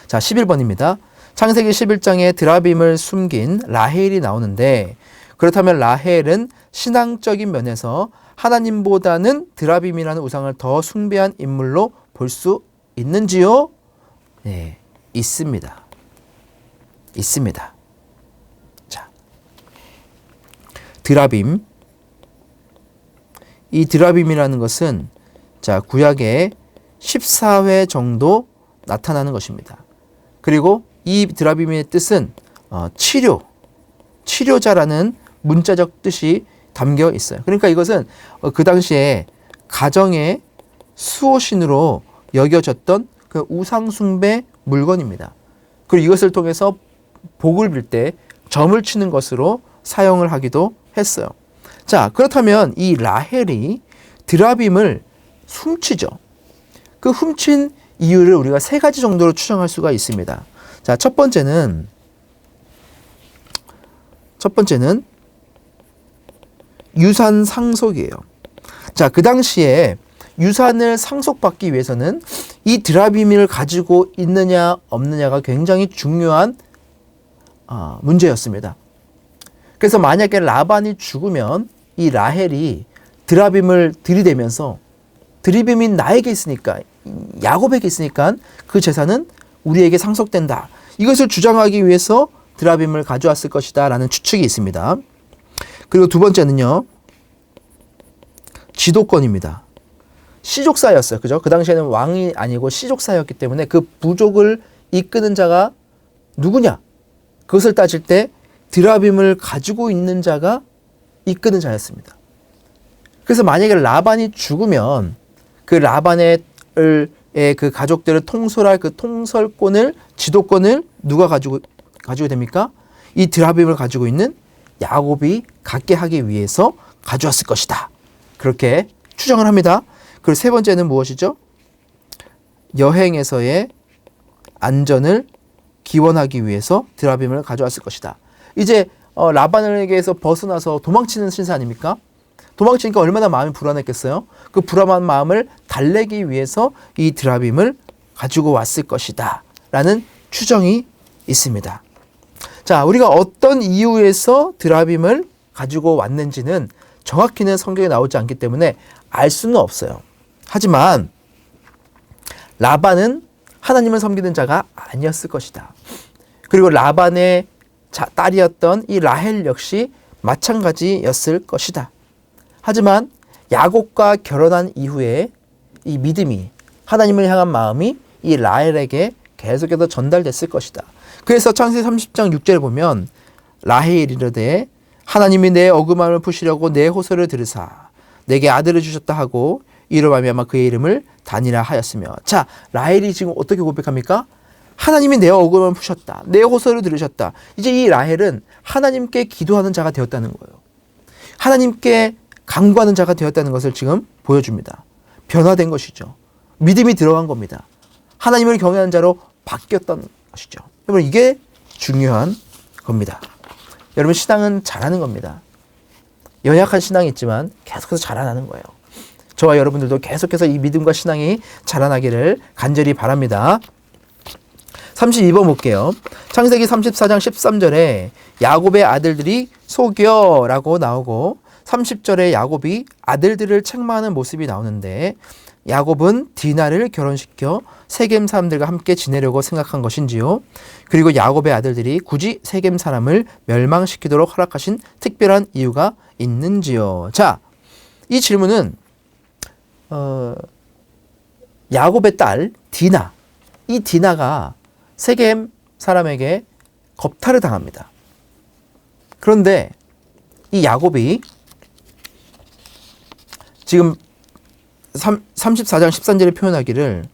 자, 11번입니다. 창세기 11장에 드라빔을 숨긴 라헬이 나오는데 그렇다면 라헬은 신앙적인 면에서 하나님보다는 드라빔이라는 우상을 더 숭배한 인물로 볼 수 있는지요? 네, 있습니다. 있습니다. 자, 드라빔. 이 드라빔이라는 것은 자, 구약에 14회 정도 나타나는 것입니다. 그리고 이 드라빔의 뜻은 치료자라는 문자적 뜻이 담겨 있어요. 그러니까 이것은 그 당시에 가정의 수호신으로 여겨졌던 그 우상숭배 물건입니다. 그리고 이것을 통해서 복을 빌 때 점을 치는 것으로 사용을 하기도 했어요. 자, 그렇다면 이 라헬이 드라빔을 훔치죠. 그 훔친 이유를 우리가 세 가지 정도로 추정할 수가 있습니다. 자, 첫 번째는 유산 상속이에요. 자, 그 당시에 유산을 상속받기 위해서는 이 드라빔을 가지고 있느냐 없느냐가 굉장히 중요한 문제였습니다. 그래서 만약에 라반이 죽으면 이 라헬이 드라빔을 들이대면서 드라빔이 나에게 있으니까, 야곱에게 있으니까 그 재산은 우리에게 상속된다. 이것을 주장하기 위해서 드라빔을 가져왔을 것이다 라는 추측이 있습니다. 그리고 두 번째는요, 지도권입니다. 시족사였어요. 그죠? 그 당시에는 왕이 아니고 시족사였기 때문에 그 부족을 이끄는 자가 누구냐? 그것을 따질 때 드라빔을 가지고 있는 자가 이끄는 자였습니다. 그래서 만약에 라반이 죽으면 그 라반의 그 가족들을 통솔할 그 통솔권을, 지도권을 누가 가지고 됩니까? 이 드라빔을 가지고 있는 야곱이 갖게 하기 위해서 가져왔을 것이다. 그렇게 추정을 합니다. 그리고 세 번째는 무엇이죠? 여행에서의 안전을 기원하기 위해서 드라빔을 가져왔을 것이다. 이제 라반에게서 벗어나서 도망치는 신세 아닙니까? 도망치니까 얼마나 마음이 불안했겠어요? 그 불안한 마음을 달래기 위해서 이 드라빔을 가지고 왔을 것이다 라는 추정이 있습니다. 자, 우리가 어떤 이유에서 드라빔을 가지고 왔는지는 정확히는 성경에 나오지 않기 때문에 알 수는 없어요. 하지만 라반은 하나님을 섬기는 자가 아니었을 것이다. 그리고 라반의 딸이었던 이 라헬 역시 마찬가지였을 것이다. 하지만 야곱과 결혼한 이후에 이 믿음이, 하나님을 향한 마음이 이 라헬에게 계속해서 전달됐을 것이다. 그래서 창세기 30장 6절에 보면 라헬이 이르되 하나님이 내 어금함을 푸시려고 내 호소를 들으사 내게 아들을 주셨다 하고 이로 말미암아 그의 이름을 단이라 하였으며. 자, 라헬이 지금 어떻게 고백합니까? 하나님이 내 어금함을 푸셨다. 내 호소를 들으셨다. 이제 이 라헬은 하나님께 기도하는 자가 되었다는 거예요. 하나님께 간구하는 자가 되었다는 것을 지금 보여줍니다. 변화된 것이죠. 믿음이 들어간 겁니다. 하나님을 경외하는 자로 바뀌었던 것이죠. 여러분, 이게 중요한 겁니다. 여러분, 신앙은 자라는 겁니다. 연약한 신앙이 있지만 계속해서 자라나는 거예요. 저와 여러분들도 계속해서 이 믿음과 신앙이 자라나기를 간절히 바랍니다. 32번 볼게요. 창세기 34장 13절에 야곱의 아들들이 속여 라고 나오고 30절에 야곱이 아들들을 책망하는 모습이 나오는데 야곱은 디나를 결혼시켜 세겜 사람들과 함께 지내려고 생각한 것인지요? 그리고 야곱의 아들들이 굳이 세겜 사람을 멸망시키도록 허락하신 특별한 이유가 있는지요? 자, 이 질문은 야곱의 딸 디나, 이 디나가 세겜 사람에게 겁탈을 당합니다. 그런데 이 야곱이 지금 34장 13절에 표현하기를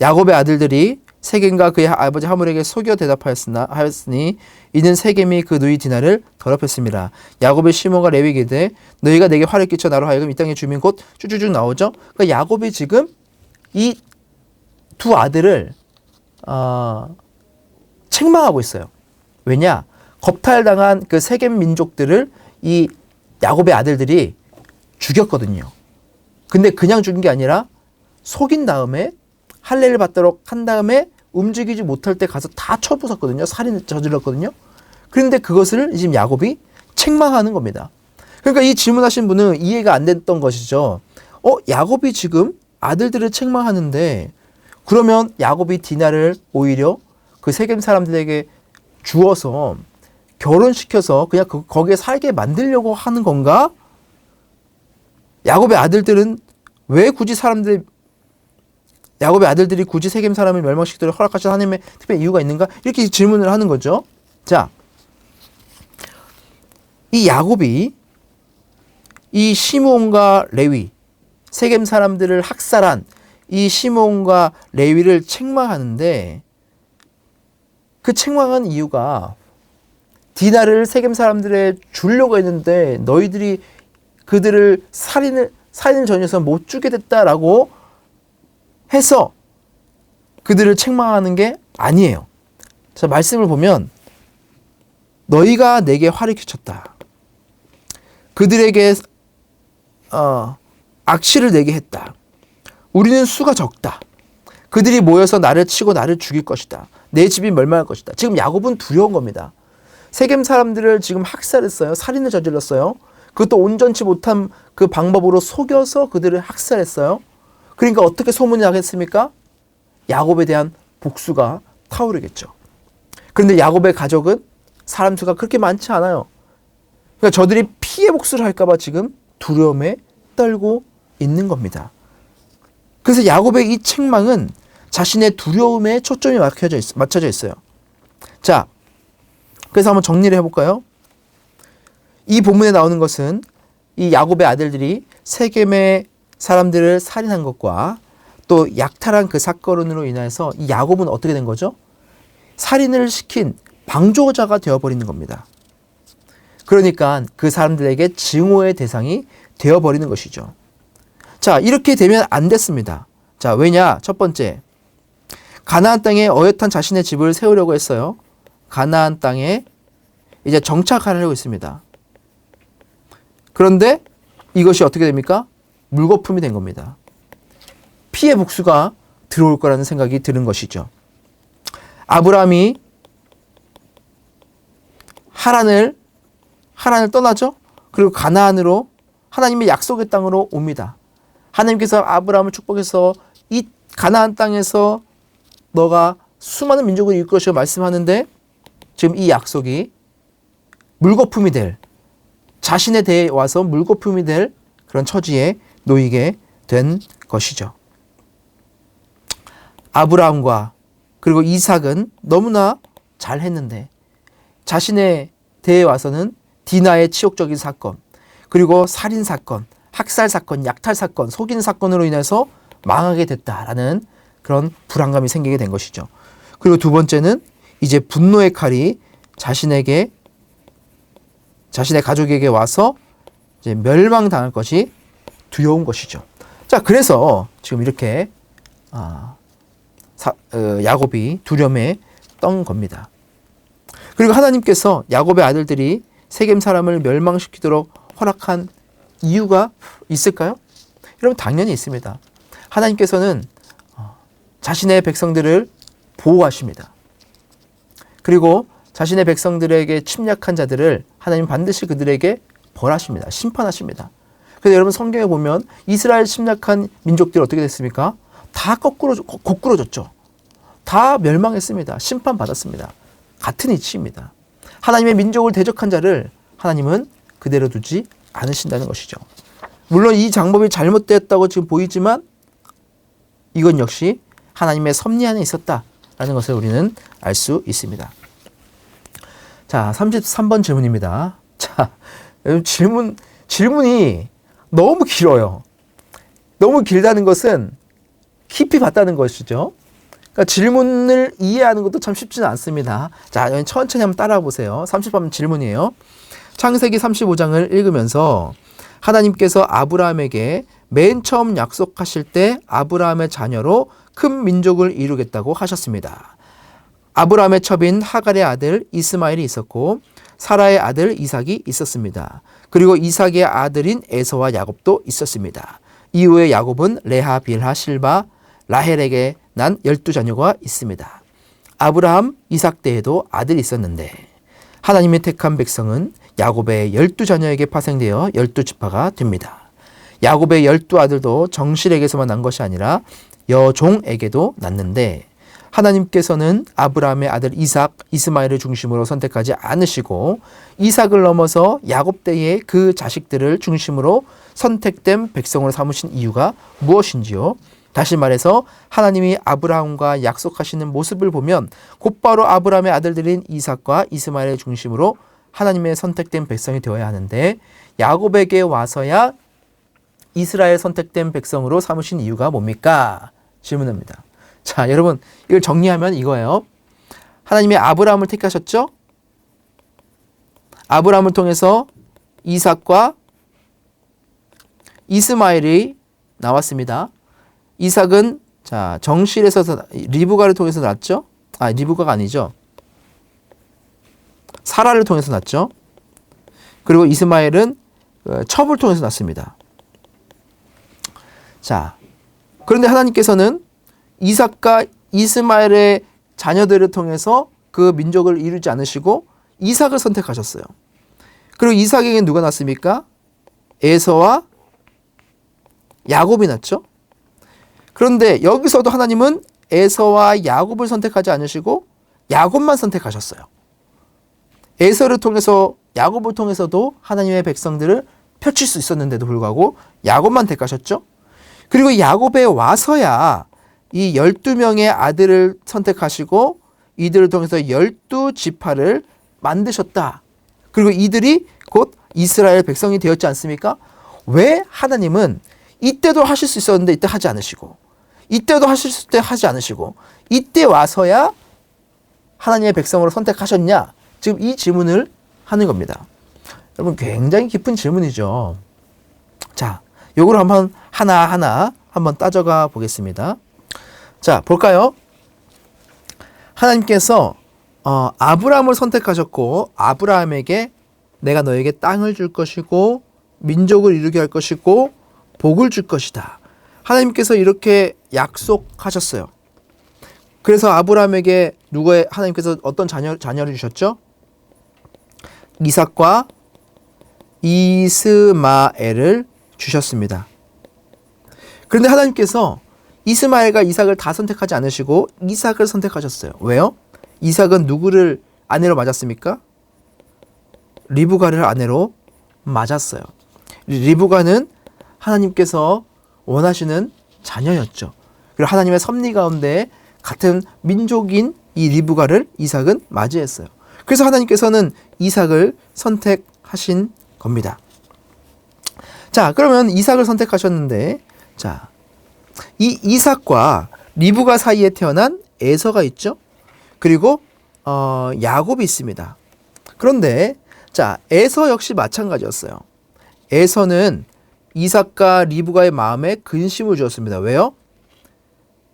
야곱의 아들들이 세겜과 그의 아버지 하물에게 속여 대답하였으니 이는 세겜이 그 누이 디나를 더럽혔습니다. 야곱의 시몬과 레위에게 이르되 너희가 내게 화를 끼쳐 나로 하여금 이 땅의 주민 곧 쭉쭉쭉 나오죠. 그러니까 야곱이 지금 이 두 아들을 책망하고 있어요. 왜냐? 겁탈당한 그 세겜 민족들을 이 야곱의 아들들이 죽였거든요. 근데 그냥 죽인 게 아니라 속인 다음에 할례를 받도록 한 다음에 움직이지 못할 때 가서 다 쳐부쉈거든요. 살인을 저질렀거든요. 그런데 그것을 지금 야곱이 책망하는 겁니다. 그러니까 이 질문하신 분은 이해가 안 됐던 것이죠. 야곱이 지금 아들들을 책망하는데 그러면 야곱이 디나를 오히려 그 세겜 사람들에게 주어서 결혼시켜서 그냥 거기에 살게 만들려고 하는 건가? 야곱의 아들들이 굳이 세겜 사람을 멸망시키도록 허락하신 하나님의 특별한 이유가 있는가? 이렇게 질문을 하는 거죠. 자, 이 야곱이 이 시므온과 레위, 세겜 사람들을 학살한 이 시므온과 레위를 책망하는데 그 책망한 이유가 디나를 세겜 사람들에 주려고 했는데 너희들이 그들을 살인을 전혀서 못 주게 됐다라고 해서 그들을 책망하는 게 아니에요. 자, 말씀을 보면 너희가 내게 화를 끼쳤다. 그들에게 악취를 내게 했다. 우리는 수가 적다. 그들이 모여서 나를 치고 나를 죽일 것이다. 내 집이 멸망할 것이다. 지금 야곱은 두려운 겁니다. 세겜 사람들을 지금 학살했어요. 살인을 저질렀어요. 그것도 온전치 못한 그 방법으로 속여서 그들을 학살했어요. 그러니까 어떻게 소문이 나겠습니까? 야곱에 대한 복수가 타오르겠죠. 그런데 야곱의 가족은 사람 수가 그렇게 많지 않아요. 그러니까 저들이 피해 복수를 할까봐 지금 두려움에 떨고 있는 겁니다. 그래서 야곱의 이 책망은 자신의 두려움에 초점이 맞춰져 있어요. 자, 그래서 한번 정리를 해볼까요? 이 본문에 나오는 것은 이 야곱의 아들들이 세겜의 사람들을 살인한 것과 또 약탈한 그 사건으로 인해서 이 야곱은 어떻게 된 거죠? 살인을 시킨 방조자가 되어버리는 겁니다. 그러니까 그 사람들에게 증오의 대상이 되어버리는 것이죠. 자, 이렇게 되면 안 됐습니다. 자, 왜냐? 첫 번째, 가나안 땅에 어엿한 자신의 집을 세우려고 했어요. 가나안 땅에 이제 정착하려고 했습니다. 그런데 이것이 어떻게 됩니까? 물거품이 된 겁니다. 피해 복수가 들어올 거라는 생각이 드는 것이죠. 아브라함이 하란을 떠나죠. 그리고 가나안으로 하나님의 약속의 땅으로 옵니다. 하나님께서 아브라함을 축복해서 이 가나안 땅에서 너가 수많은 민족을 이끌 것이라고 말씀하는데 지금 이 약속이 물거품이 될, 자신에 대해 와서 물거품이 될 그런 처지에 놓이게 된 것이죠. 아브라함과 그리고 이삭은 너무나 잘했는데 자신의 대에 와서는 디나의 치욕적인 사건, 그리고 살인 사건, 학살 사건, 약탈 사건, 속인 사건으로 인해서 망하게 됐다라는 그런 불안감이 생기게 된 것이죠. 그리고 두 번째는 이제 분노의 칼이 자신의 가족에게 와서 이제 멸망당할 것이 두려운 것이죠. 자, 그래서 지금 이렇게 야곱이 두려움에 떤 겁니다. 그리고 하나님께서 야곱의 아들들이 세겜 사람을 멸망시키도록 허락한 이유가 있을까요? 여러분, 당연히 있습니다. 하나님께서는 자신의 백성들을 보호하십니다. 그리고 자신의 백성들에게 침략한 자들을 하나님 반드시 그들에게 벌하십니다. 심판하십니다. 그래서 여러분 성경에 보면 이스라엘 침략한 민족들이 어떻게 됐습니까? 다 거꾸로졌죠. 다 멸망했습니다. 심판받았습니다. 같은 이치입니다. 하나님의 민족을 대적한 자를 하나님은 그대로 두지 않으신다는 것이죠. 물론 이 장법이 잘못되었다고 지금 보이지만 이건 역시 하나님의 섭리 안에 있었다라는 것을 우리는 알 수 있습니다. 자, 33번 질문입니다. 자, 질문이 너무 길어요. 너무 길다는 것은 깊이 봤다는 것이죠. 그러니까 질문을 이해하는 것도 참 쉽지는 않습니다. 자, 천천히 한번 따라와 보세요. 30번 질문이에요. 창세기 35장을 읽으면서 하나님께서 아브라함에게 맨 처음 약속하실 때 아브라함의 자녀로 큰 민족을 이루겠다고 하셨습니다. 아브라함의 첩인 하갈의 아들 이스마엘이 있었고 사라의 아들 이삭이 있었습니다. 그리고 이삭의 아들인 에서와 야곱도 있었습니다. 이후에 야곱은 레아, 빌하, 실바, 라헬에게 난 12자녀가 있습니다. 아브라함, 이삭 때에도 아들이 있었는데 하나님이 택한 백성은 야곱의 12자녀에게 파생되어 12지파가 됩니다. 야곱의 12아들도 정실에게서만 난 것이 아니라 여종에게도 났는데 하나님께서는 아브라함의 아들 이삭, 이스마엘을 중심으로 선택하지 않으시고 이삭을 넘어서 야곱 때의 그 자식들을 중심으로 선택된 백성으로 삼으신 이유가 무엇인지요? 다시 말해서 하나님이 아브라함과 약속하시는 모습을 보면 곧바로 아브라함의 아들들인 이삭과 이스마엘을 중심으로 하나님의 선택된 백성이 되어야 하는데 야곱에게 와서야 이스라엘 선택된 백성으로 삼으신 이유가 뭡니까? 질문합니다. 자, 여러분 이걸 정리하면 이거예요. 하나님이 아브라함을 택하셨죠? 아브라함을 통해서 이삭과 이스마엘이 나왔습니다. 이삭은 자 정실에서 리브가를 통해서 났죠? 리브가가 아니죠. 사라를 통해서 났죠. 그리고 이스마엘은 첩을 통해서 났습니다. 자, 그런데 하나님께서는 이삭과 이스마엘의 자녀들을 통해서 그 민족을 이루지 않으시고 이삭을 선택하셨어요. 그리고 이삭에게 누가 났습니까? 에서와 야곱이 났죠. 그런데 여기서도 하나님은 에서와 야곱을 선택하지 않으시고 야곱만 선택하셨어요. 에서를 통해서 야곱을 통해서도 하나님의 백성들을 펼칠 수 있었는데도 불구하고 야곱만 택하셨죠. 그리고 야곱에 와서야 이 12명의 아들을 선택하시고 이들을 통해서 12지파를 만드셨다. 그리고 이들이 곧 이스라엘 백성이 되었지 않습니까? 왜 하나님은 이때도 하실 수 있었는데 이때 하지 않으시고 이때도 하실 수 있을 때 하지 않으시고 이때 와서야 하나님의 백성으로 선택하셨냐? 지금 이 질문을 하는 겁니다. 여러분 굉장히 깊은 질문이죠. 자, 요걸 한번 하나하나 한번 따져가 보겠습니다. 자, 볼까요? 하나님께서 아브라함을 선택하셨고 아브라함에게 내가 너에게 땅을 줄 것이고 민족을 이루게 할 것이고 복을 줄 것이다. 하나님께서 이렇게 약속하셨어요. 그래서 아브라함에게 하나님께서 어떤 자녀를 주셨죠? 이삭과 이스마엘을 주셨습니다. 그런데 하나님께서 이스마엘과 이삭을 다 선택하지 않으시고 이삭을 선택하셨어요. 왜요? 이삭은 누구를 아내로 맞았습니까? 리브가를 아내로 맞았어요. 리브가는 하나님께서 원하시는 자녀였죠. 그리고 하나님의 섭리 가운데 같은 민족인 이 리브가를 이삭은 맞이했어요. 그래서 하나님께서는 이삭을 선택하신 겁니다. 자, 그러면 이삭을 선택하셨는데, 자, 이 이삭과 리브가 사이에 태어난 에서가 있죠. 그리고 야곱이 있습니다. 그런데 자, 에서 역시 마찬가지였어요. 에서는 이삭과 리브가의 마음에 근심을 주었습니다. 왜요?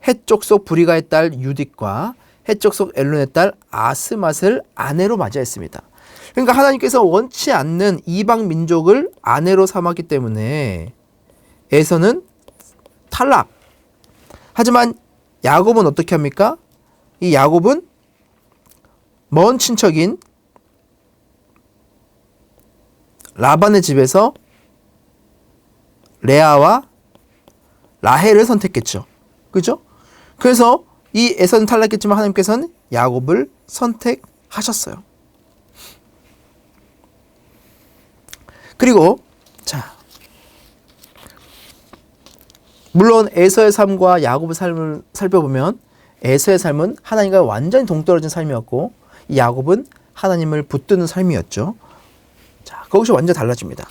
헷 족속 브리가의 딸 유딕과 헷 족속 엘론의 딸 아스맛을 아내로 맞이했습니다. 그러니까 하나님께서 원치 않는 이방 민족을 아내로 삼았기 때문에 에서는 탈락. 하지만 야곱은 어떻게 합니까? 이 야곱은 먼 친척인 라반의 집에서 레아와 라헬을 선택했죠. 그죠? 그래서 이 에서는 탈락했지만 하나님께서는 야곱을 선택하셨어요. 그리고 자, 물론 에서의 삶과 야곱의 삶을 살펴보면 에서의 삶은 하나님과 완전히 동떨어진 삶이었고 이 야곱은 하나님을 붙드는 삶이었죠. 자, 그것이 완전히 달라집니다.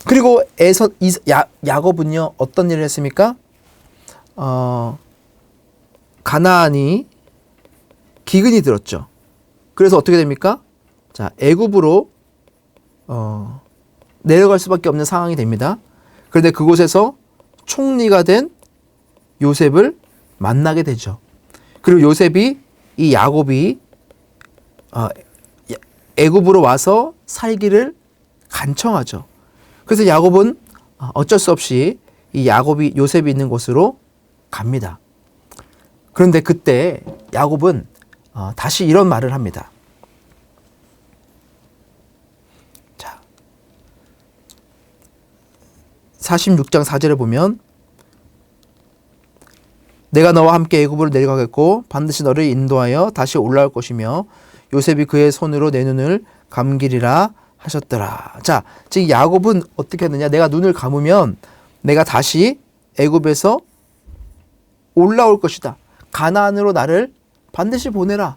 그리고 야곱은요 어떤 일을 했습니까? 가나안이 기근이 들었죠. 그래서 어떻게 됩니까? 자, 애굽으로 내려갈 수밖에 없는 상황이 됩니다. 그런데 그곳에서 총리가 된 요셉을 만나게 되죠. 그리고 요셉이 이 야곱이 애굽으로 와서 살기를 간청하죠. 그래서 야곱은 어쩔 수 없이 이 요셉이 있는 곳으로 갑니다. 그런데 그때 야곱은 다시 이런 말을 합니다. 자, 46장 4절에 보면 내가 너와 함께 애굽으로 내려가겠고 반드시 너를 인도하여 다시 올라올 것이며 요셉이 그의 손으로 내 눈을 감기리라 하셨더라. 자, 지금 야곱은 어떻게 했느냐? 내가 눈을 감으면 내가 다시 애굽에서 올라올 것이다. 가나안으로 나를 반드시 보내라.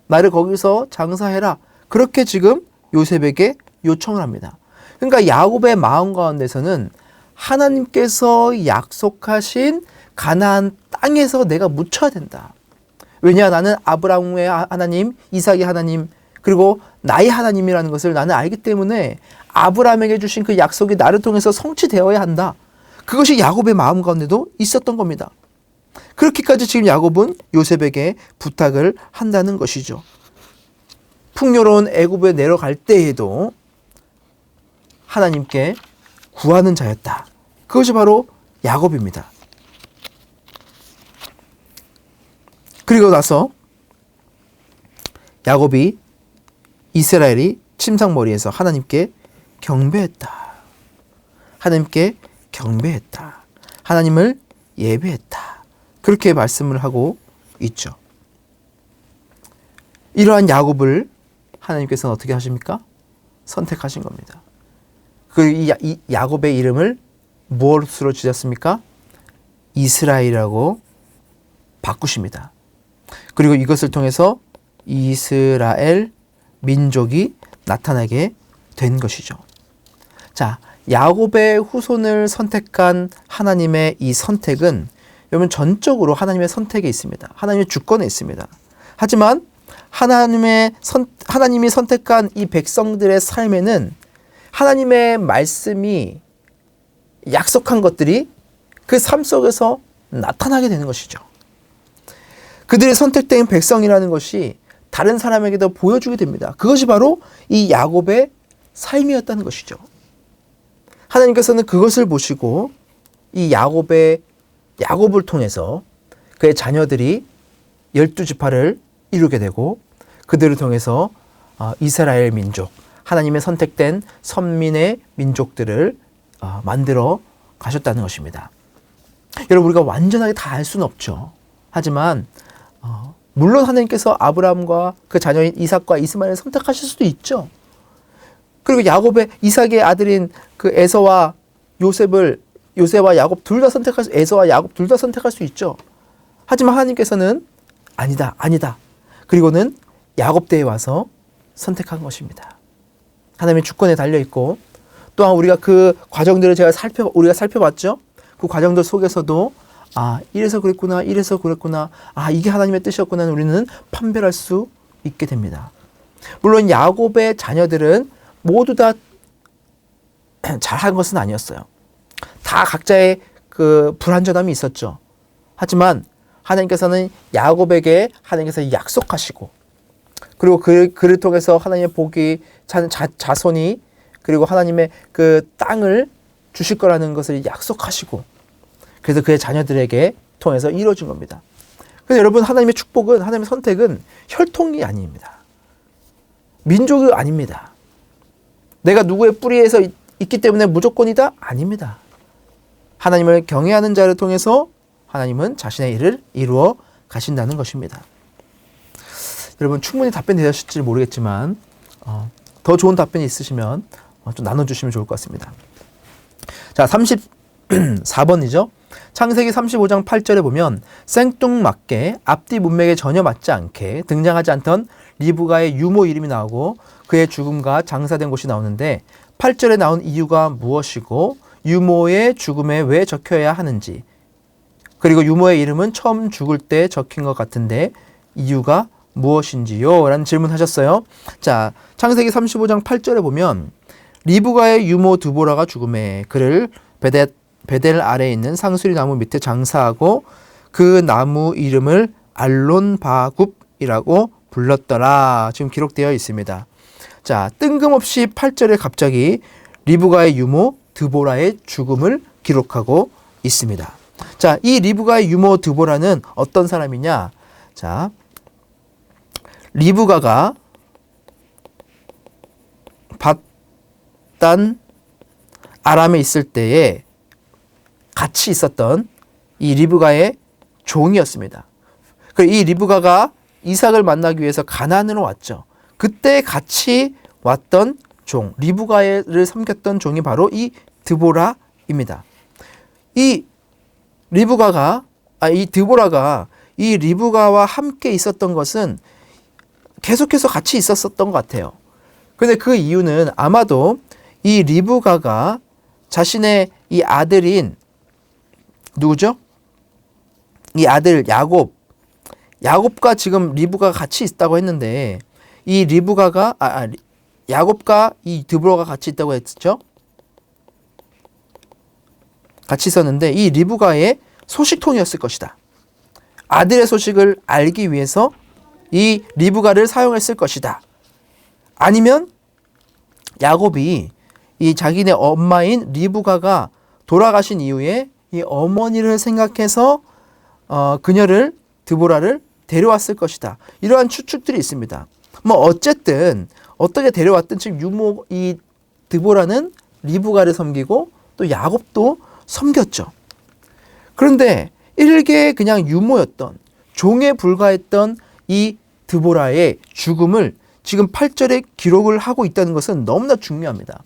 나를 거기서 장사해라. 그렇게 지금 요셉에게 요청을 합니다. 그러니까 야곱의 마음 가운데서는 하나님께서 약속하신 가나안 땅에서 내가 묻혀야 된다. 왜냐? 나는 아브라함의 하나님, 이삭의 하나님, 그리고 나의 하나님이라는 것을 나는 알기 때문에 아브라함에게 주신 그 약속이 나를 통해서 성취되어야 한다. 그것이 야곱의 마음 가운데도 있었던 겁니다. 그렇게까지 지금 야곱은 요셉에게 부탁을 한다는 것이죠. 풍요로운 애굽에 내려갈 때에도 하나님께 구하는 자였다. 그것이 바로 야곱입니다. 그리고 나서 야곱이 이스라엘이 침상머리에서 하나님께 경배했다. 하나님께 경배했다. 하나님을 예배했다. 그렇게 말씀을 하고 있죠. 이러한 야곱을 하나님께서는 어떻게 하십니까? 선택하신 겁니다. 이 야곱의 이름을 무엇으로 지었습니까? 이스라엘이라고 바꾸십니다. 그리고 이것을 통해서 이스라엘 민족이 나타나게 된 것이죠. 자, 야곱의 후손을 선택한 하나님의 이 선택은 여러분 전적으로 하나님의 선택에 있습니다. 하나님의 주권에 있습니다. 하지만 하나님이 선택한 이 백성들의 삶에는 하나님의 말씀이 약속한 것들이 그 삶 속에서 나타나게 되는 것이죠. 그들의 선택된 백성이라는 것이 다른 사람에게도 보여주게 됩니다. 그것이 바로 이 야곱의 삶이었다는 것이죠. 하나님께서는 그것을 보시고 이 야곱을 통해서 그의 자녀들이 12지파를 이루게 되고 그들을 통해서 이스라엘 민족, 하나님의 선택된 선민의 민족들을 만들어 가셨다는 것입니다. 여러분, 우리가 완전하게 다 알 수는 없죠. 하지만 물론 하나님께서 아브라함과 그 자녀인 이삭과 이스마엘을 선택하실 수도 있죠. 그리고 이삭의 아들인 그 에서와 야곱 둘 다 선택할 수 있죠. 하지만 하나님께서는 아니다. 그리고는 야곱대에 와서 선택한 것입니다. 하나님의 주권에 달려 있고, 또한 우리가 그 과정들을 우리가 살펴봤죠. 그 과정들 속에서도 이래서 그랬구나. 이게 하나님의 뜻이었구나. 우리는 판별할 수 있게 됩니다. 물론 야곱의 자녀들은 모두 다 잘한 것은 아니었어요. 다 각자의 그 불완전함이 있었죠. 하지만 하나님께서는 야곱에게 하나님께서 약속하시고, 그리고 그를 통해서 하나님의 복이 자손이, 그리고 하나님의 그 땅을 주실 거라는 것을 약속하시고, 그래서 그의 자녀들에게 통해서 이루어진 겁니다. 그래서 여러분, 하나님의 축복은, 하나님의 선택은 혈통이 아닙니다. 민족이 아닙니다. 내가 누구의 뿌리에서 있기 때문에 무조건이다? 아닙니다. 하나님을 경외하는 자를 통해서 하나님은 자신의 일을 이루어 가신다는 것입니다. 여러분, 충분히 답변 되셨을지 모르겠지만 더 좋은 답변이 있으시면 좀 나눠주시면 좋을 것 같습니다. 자, 34번이죠. 창세기 35장 8절에 보면 생뚱맞게 앞뒤 문맥에 전혀 맞지 않게 등장하지 않던 리브가의 유모 이름이 나오고 그의 죽음과 장사된 곳이 나오는데 8절에 나온 이유가 무엇이고 유모의 죽음에 왜 적혀야 하는지, 그리고 유모의 이름은 처음 죽을 때 적힌 것 같은데 이유가 무엇인지요? 라는 질문하셨어요. 자, 창세기 35장 8절에 보면 리브가의 유모 드보라가 죽음에 그를 베델 아래에 있는 상수리 나무 밑에 장사하고 그 나무 이름을 알론바굽이라고 불렀더라. 지금 기록되어 있습니다. 자, 뜬금없이 8절에 갑자기 리브가의 유모 드보라의 죽음을 기록하고 있습니다. 자, 이 리브가의 유모 드보라는 어떤 사람이냐? 자, 리브가가 밧단 아람에 있을 때에 같이 있었던 이 리브가의 종이었습니다. 그리고 이 리브가가 이삭을 만나기 위해서 가나안으로 왔죠. 그때 같이 왔던 종, 리브가를 섬겼던 종이 바로 이 드보라입니다. 이 드보라가 이 리브가와 함께 있었던 것은 계속해서 같이 있었던 것 같아요. 근데 그 이유는 아마도 이 리브가가 자신의 이 아들인 누구죠? 이 아들 야곱과 지금 리브가가 같이 있다고 했는데 이 리브가가 야곱과 이 드보라가 같이 있다고 했죠? 같이 있었는데 이 리브가의 소식통이었을 것이다. 아들의 소식을 알기 위해서 이 리브가를 사용했을 것이다. 아니면 야곱이 이 자기네 엄마인 리브가가 돌아가신 이후에 이 어머니를 생각해서 그녀를 드보라를 데려왔을 것이다. 이러한 추측들이 있습니다. 뭐 어쨌든 어떻게 데려왔든 지금 이 드보라는 리브가를 섬기고 또 야곱도 섬겼죠. 그런데 일개 그냥 유모였던 종에 불과했던 이 드보라의 죽음을 지금 8절에 기록을 하고 있다는 것은 너무나 중요합니다.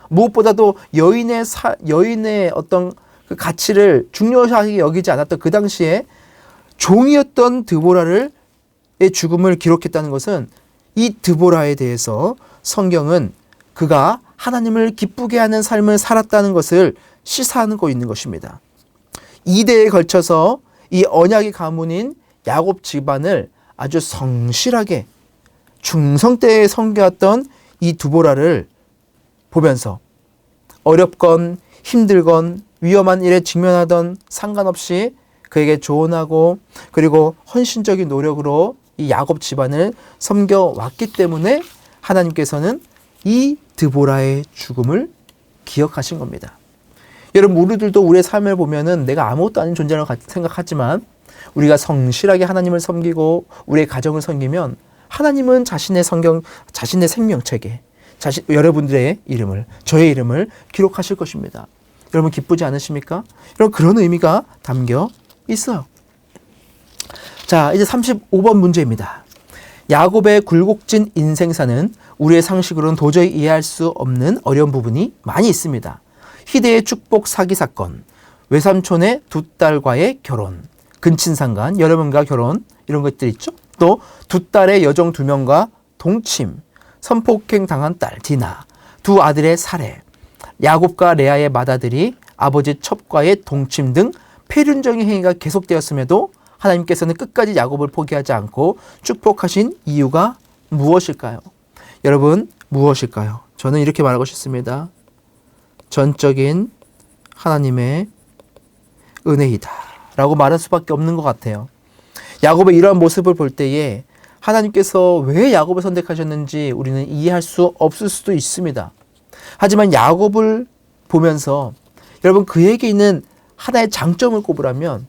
무엇보다도 여인의 어떤 그 가치를 중요하게 여기지 않았던 그 당시에 종이었던 드보라의 죽음을 기록했다는 것은 이 드보라에 대해서 성경은 그가 하나님을 기쁘게 하는 삶을 살았다는 것을 시사하고 있는 것입니다. 2대에 걸쳐서 이 언약의 가문인 야곱 집안을 아주 성실하게 중성때에 섬겨왔던 이 드보라를 보면서 어렵건 힘들건 위험한 일에 직면하던 상관없이 그에게 조언하고 그리고 헌신적인 노력으로 이 야곱 집안을 섬겨왔기 때문에 하나님께서는 이 드보라의 죽음을 기억하신 겁니다. 여러분, 우리들도 우리의 삶을 보면은 내가 아무것도 아닌 존재라고 생각하지만 우리가 성실하게 하나님을 섬기고 우리의 가정을 섬기면 하나님은 자신의 생명책에 여러분들의 이름을, 저의 이름을 기록하실 것입니다. 여러분 기쁘지 않으십니까? 여러분 그런 의미가 담겨 있어요. 자, 이제 35번 문제입니다. 야곱의 굴곡진 인생사는 우리의 상식으로는 도저히 이해할 수 없는 어려운 부분이 많이 있습니다. 희대의 축복 사기 사건, 외삼촌의 두 딸과의 결혼, 근친상간, 여러분과 결혼, 이런 것들 있죠. 또 두 딸의 여종 2명과 동침, 성폭행 당한 딸 디나, 두 아들의 살해, 야곱과 레아의 맏아들이 아버지 첩과의 동침 등 폐륜적인 행위가 계속되었음에도 하나님께서는 끝까지 야곱을 포기하지 않고 축복하신 이유가 무엇일까요? 여러분, 무엇일까요? 저는 이렇게 말하고 싶습니다. 전적인 하나님의 은혜이다 라고 말할 수밖에 없는 것 같아요. 야곱의 이러한 모습을 볼 때에 하나님께서 왜 야곱을 선택하셨는지 우리는 이해할 수 없을 수도 있습니다. 하지만 야곱을 보면서 여러분 그에게 있는 하나의 장점을 꼽으라면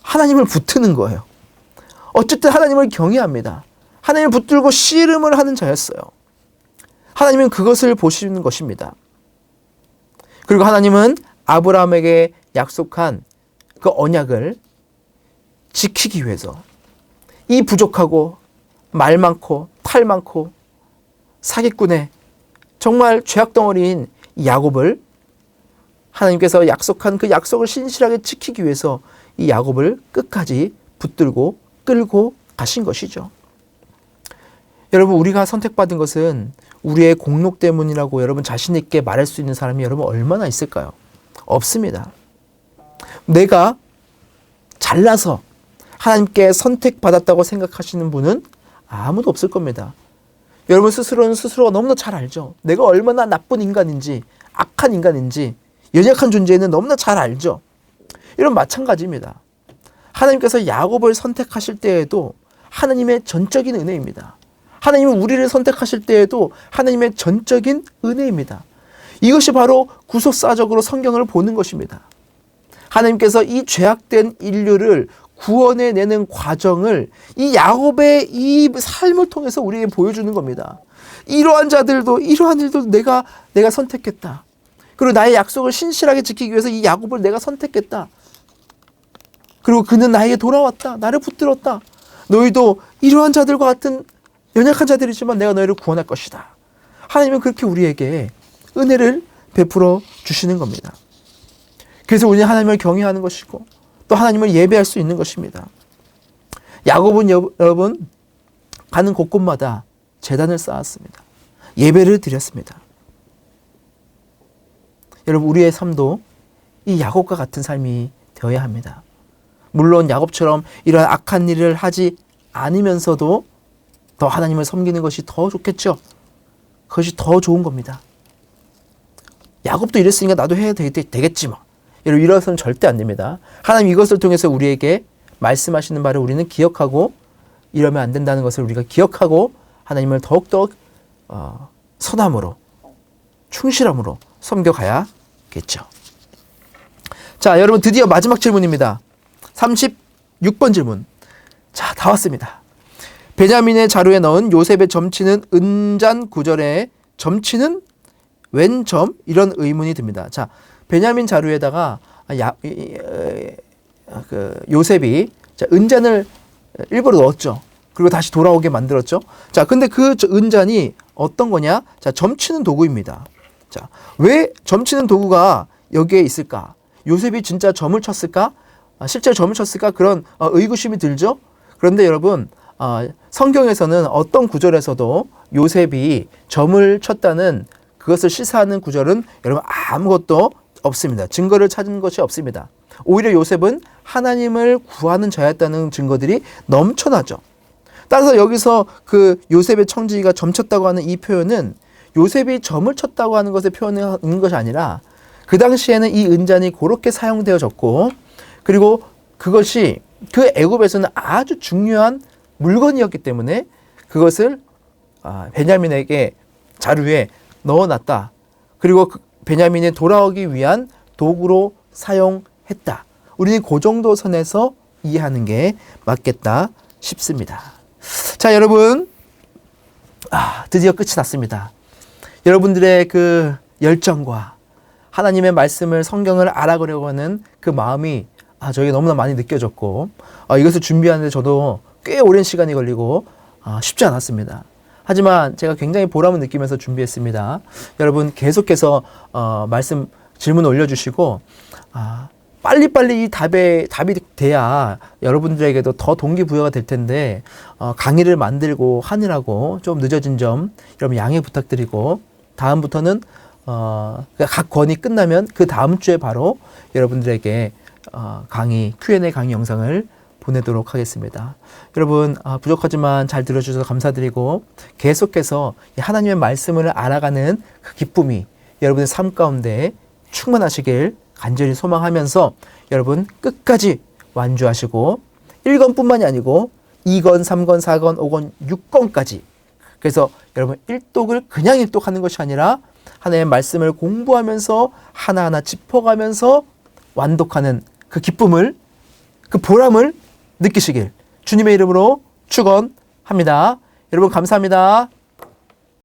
하나님을 붙드는 거예요. 어쨌든 하나님을 경외합니다. 하나님을 붙들고 씨름을 하는 자였어요. 하나님은 그것을 보시는 것입니다. 그리고 하나님은 아브라함에게 약속한 그 언약을 지키기 위해서 이 부족하고 말 많고 탈 많고 사기꾼의 정말 죄악덩어리인 야곱을 하나님께서 약속한 그 약속을 신실하게 지키기 위해서 이 야곱을 끝까지 붙들고 끌고 가신 것이죠. 여러분, 우리가 선택받은 것은 우리의 공로 때문이라고 여러분 자신 있게 말할 수 있는 사람이 여러분 얼마나 있을까요? 없습니다. 내가 잘나서 하나님께 선택받았다고 생각하시는 분은 아무도 없을 겁니다. 여러분 스스로는 스스로가 너무나 잘 알죠. 내가 얼마나 나쁜 인간인지, 악한 인간인지, 연약한 존재는 너무나 잘 알죠. 이런 마찬가지입니다. 하나님께서 야곱을 선택하실 때에도 하나님의 전적인 은혜입니다. 하나님은 우리를 선택하실 때에도 하나님의 전적인 은혜입니다. 이것이 바로 구속사적으로 성경을 보는 것입니다. 하나님께서 이 죄악된 인류를 구원해 내는 과정을 이 야곱의 이 삶을 통해서 우리에게 보여주는 겁니다. 이러한 자들도 이러한 일도 내가 선택했다. 그리고 나의 약속을 신실하게 지키기 위해서 이 야곱을 내가 선택했다. 그리고 그는 나에게 돌아왔다. 나를 붙들었다. 너희도 이러한 자들과 같은 연약한 자들이지만 내가 너희를 구원할 것이다. 하나님은 그렇게 우리에게 은혜를 베풀어 주시는 겁니다. 그래서 우리는 하나님을 경외하는 것이고 또 하나님을 예배할 수 있는 것입니다. 야곱은 여러분 가는 곳곳마다 제단을 쌓았습니다. 예배를 드렸습니다. 여러분 우리의 삶도 이 야곱과 같은 삶이 되어야 합니다. 물론 야곱처럼 이런 악한 일을 하지 않으면서도 더 하나님을 섬기는 것이 더 좋겠죠. 그것이 더 좋은 겁니다. 야곱도 이랬으니까 나도 해야 되겠지 뭐. 여러분 이래서는 절대 안 됩니다. 하나님 이것을 통해서 우리에게 말씀하시는 바를 우리는 기억하고 이러면 안 된다는 것을 우리가 기억하고 하나님을 더욱더 선함으로 충실함으로 섬겨가야겠죠. 자, 여러분 드디어 마지막 질문입니다. 36번 질문. 자, 다 왔습니다. 베냐민의 자루에 넣은 요셉의 점치는 은잔 구절에 점치는 웬 점? 이런 의문이 듭니다. 자, 베냐민 자루에다가 요셉이 은잔을 일부러 넣었죠. 그리고 다시 돌아오게 만들었죠. 자, 근데 그 은잔이 어떤 거냐? 자, 점치는 도구입니다. 자, 왜 점치는 도구가 여기에 있을까? 요셉이 진짜 점을 쳤을까? 실제로 점을 쳤을까? 그런 의구심이 들죠. 그런데 여러분 성경에서는 어떤 구절에서도 요셉이 점을 쳤다는 그것을 시사하는 구절은 여러분 아무것도 없습니다. 증거를 찾은 것이 없습니다. 오히려 요셉은 하나님을 구하는 자였다는 증거들이 넘쳐나죠. 따라서 여기서 그 요셉의 청지기가 점쳤다고 하는 이 표현은 요셉이 점을 쳤다고 하는 것을 표현하는 것이 아니라 그 당시에는 이 은잔이 그렇게 사용되어졌고 그리고 그것이 그 애굽에서는 아주 중요한 물건이었기 때문에 그것을 베냐민에게 자루에 넣어놨다. 그리고 베냐민이 돌아오기 위한 도구로 사용했다. 우리는 그 정도 선에서 이해하는 게 맞겠다 싶습니다. 자, 여러분 드디어 끝이 났습니다. 여러분들의 그 열정과 하나님의 말씀을 성경을 알아가려고 하는 그 마음이 저에게 너무나 많이 느껴졌고 이것을 준비하는데 저도 꽤 오랜 시간이 걸리고 쉽지 않았습니다. 하지만 제가 굉장히 보람을 느끼면서 준비했습니다. 여러분 계속해서 질문 올려주시고 빨리빨리 이 답이 돼야 여러분들에게도 더 동기부여가 될 텐데 강의를 만들고 하느라고 좀 늦어진 점 여러분 양해 부탁드리고 다음부터는 각 권이 끝나면 그 다음 주에 바로 여러분들에게 Q&A 강의 영상을 보내도록 하겠습니다. 여러분 부족하지만 잘 들어주셔서 감사드리고 계속해서 하나님의 말씀을 알아가는 그 기쁨이 여러분의 삶 가운데 충만하시길 간절히 소망하면서 여러분 끝까지 완주하시고 1권뿐만이 아니고 2권, 3권, 4권, 5권, 6권까지 그래서 여러분 일독을 그냥 일독하는 것이 아니라 하나님의 말씀을 공부하면서 하나하나 짚어가면서 완독하는 그 기쁨을 그 보람을 느끼시길 주님의 이름으로 축원합니다. 여러분 감사합니다.